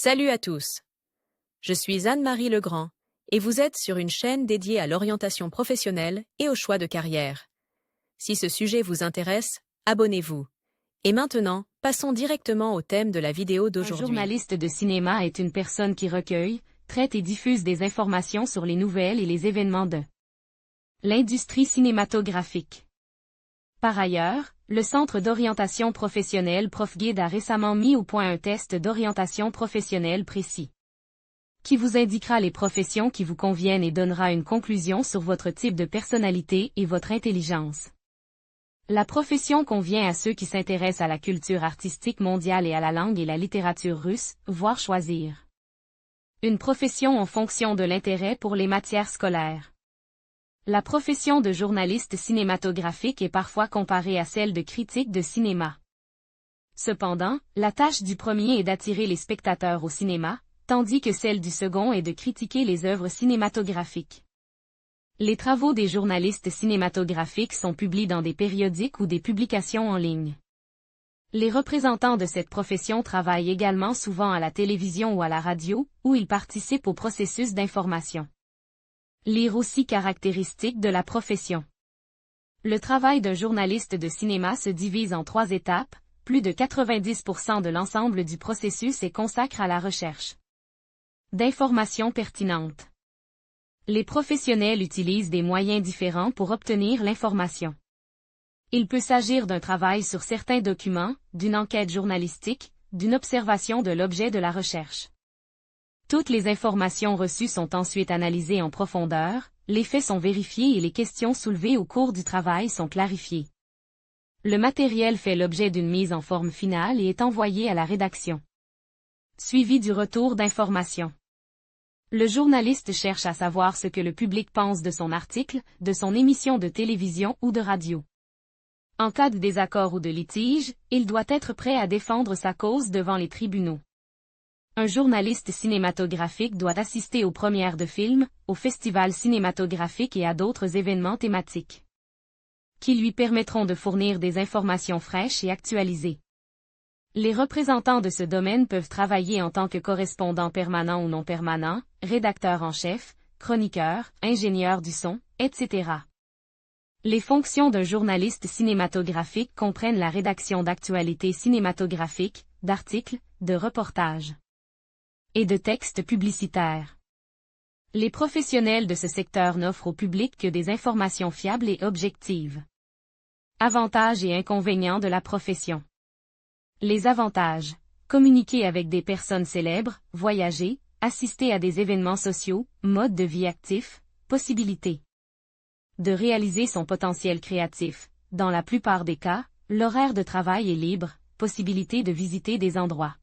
Salut à tous. Je suis Anne-Marie Legrand et vous êtes sur une chaîne dédiée à l'orientation professionnelle et au choix de carrière. Si ce sujet vous intéresse, abonnez-vous. Et maintenant, passons directement au thème de la vidéo Un d'aujourd'hui. journaliste de cinéma est une personne qui recueille, traite et diffuse des informations sur les nouvelles et les événements de l'industrie cinématographique. Par ailleurs, le Centre d'orientation professionnelle ProfGuide a récemment mis au point un test d'orientation professionnelle précis, qui vous indiquera les professions qui vous conviennent et donnera une conclusion sur votre type de personnalité et votre intelligence. La profession convient à ceux qui s'intéressent à la culture artistique mondiale et à la langue et la littérature russe, voire choisir une profession en fonction de l'intérêt pour les matières scolaires. La profession de journaliste cinématographique est parfois comparée à celle de critique de cinéma. Cependant, la tâche du premier est d'attirer les spectateurs au cinéma, tandis que celle du second est de critiquer les œuvres cinématographiques. Les travaux des journalistes cinématographiques sont publiés dans des périodiques ou des publications en ligne. Les représentants de cette profession travaillent également souvent à la télévision ou à la radio, où ils participent au processus d'information. Lire aussi caractéristiques de la profession. Le travail d'un journaliste de cinéma se divise en 3 étapes, plus de 90% de l'ensemble du processus est consacré à la recherche d'informations pertinentes. Les professionnels utilisent des moyens différents pour obtenir l'information. Il peut s'agir d'un travail sur certains documents, d'une enquête journalistique, d'une observation de l'objet de la recherche. Toutes les informations reçues sont ensuite analysées en profondeur, les faits sont vérifiés et les questions soulevées au cours du travail sont clarifiées. Le matériel fait l'objet d'une mise en forme finale et est envoyé à la rédaction, suivi du retour d'informations. Le journaliste cherche à savoir ce que le public pense de son article, de son émission de télévision ou de radio. En cas de désaccord ou de litige, il doit être prêt à défendre sa cause devant les tribunaux. Un journaliste cinématographique doit assister aux premières de films, aux festivals cinématographiques et à d'autres événements thématiques, qui lui permettront de fournir des informations fraîches et actualisées. Les représentants de ce domaine peuvent travailler en tant que correspondants permanents ou non permanents, rédacteurs en chef, chroniqueurs, ingénieurs du son, etc. Les fonctions d'un journaliste cinématographique comprennent la rédaction d'actualités cinématographiques, d'articles, de reportages et de textes publicitaires. Les professionnels de ce secteur n'offrent au public que des informations fiables et objectives. Avantages et inconvénients de la profession. Les avantages: communiquer avec des personnes célèbres, voyager, assister à des événements sociaux, mode de vie actif, possibilité de réaliser son potentiel créatif. Dans la plupart des cas, l'horaire de travail est libre, possibilité de visiter des endroits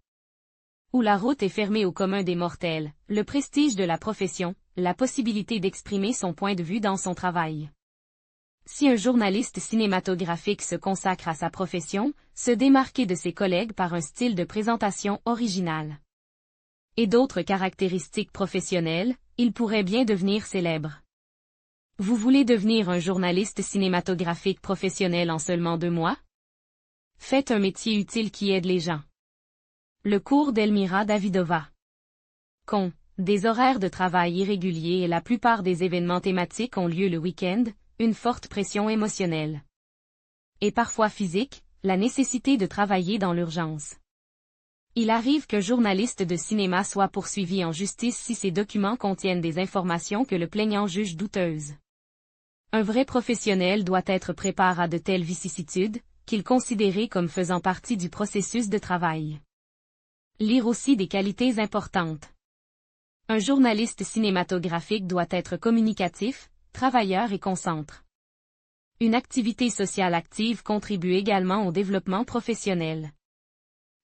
où la route est fermée au commun des mortels, le prestige de la profession, la possibilité d'exprimer son point de vue dans son travail. Si un journaliste cinématographique se consacre à sa profession, se démarquer de ses collègues par un style de présentation original et d'autres caractéristiques professionnelles, il pourrait bien devenir célèbre. Vous voulez devenir un journaliste cinématographique professionnel en seulement 2 mois? Faites un métier utile qui aide les gens. Le cours d'Elmira Davidova. Des horaires de travail irréguliers et la plupart des événements thématiques ont lieu le week-end, une forte pression émotionnelle et parfois physique, la nécessité de travailler dans l'urgence. Il arrive qu'un journaliste de cinéma soit poursuivi en justice si ses documents contiennent des informations que le plaignant juge douteuses. Un vrai professionnel doit être préparé à de telles vicissitudes, qu'il considère comme faisant partie du processus de travail. Lire aussi des qualités importantes. Un journaliste cinématographique doit être communicatif, travailleur et concentre. Une activité sociale active contribue également au développement professionnel.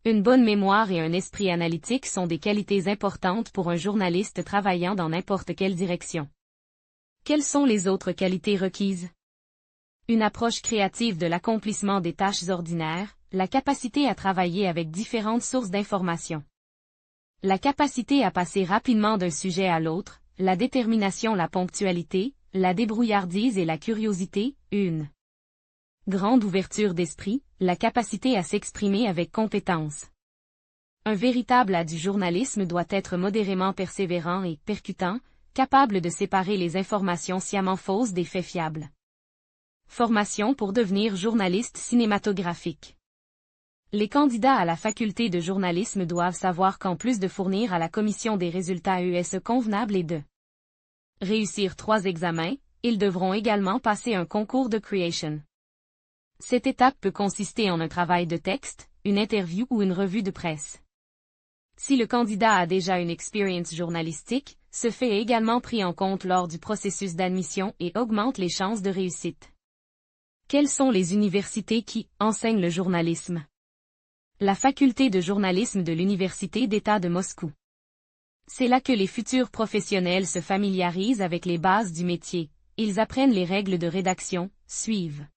Une bonne mémoire et un esprit analytique sont des qualités importantes pour un journaliste travaillant dans n'importe quelle direction. Quelles sont les autres qualités requises? Une approche créative de l'accomplissement des tâches ordinaires, la capacité à travailler avec différentes sources d'informations. La capacité à passer rapidement d'un sujet à l'autre, la détermination, la ponctualité, la débrouillardise et la curiosité, une grande ouverture d'esprit, la capacité à s'exprimer avec compétence. Un véritable A du journalisme doit être modérément persévérant et percutant, capable de séparer les informations sciemment fausses des faits fiables. Formation pour devenir journaliste cinématographique. Les candidats à la faculté de journalisme doivent savoir qu'en plus de fournir à la commission des résultats ESE convenables et de réussir 3 examens, ils devront également passer un concours de creation. Cette étape peut consister en un travail de texte, une interview ou une revue de presse. Si le candidat a déjà une expérience journalistique, ce fait est également pris en compte lors du processus d'admission et augmente les chances de réussite. Quelles sont les universités qui enseignent le journalisme? La faculté de journalisme de l'Université d'État de Moscou. C'est là que les futurs professionnels se familiarisent avec les bases du métier, ils apprennent les règles de rédaction, suivent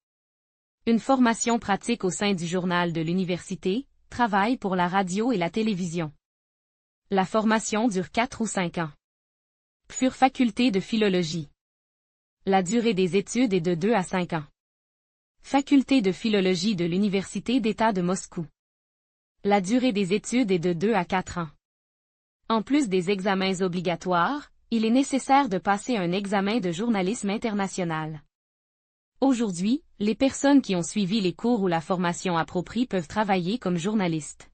une formation pratique au sein du journal de l'université, travaillent pour la radio et la télévision. La formation dure 4 ou 5 ans. Furent faculté de philologie. La durée des études est de 2 à 5 ans. Faculté de philologie de l'Université d'État de Moscou. La durée des études est de 2 à 4 ans. En plus des examens obligatoires, il est nécessaire de passer un examen de journalisme international. Aujourd'hui, les personnes qui ont suivi les cours ou la formation appropriée peuvent travailler comme journalistes.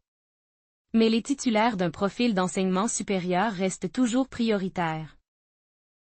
Mais les titulaires d'un profil d'enseignement supérieur restent toujours prioritaires.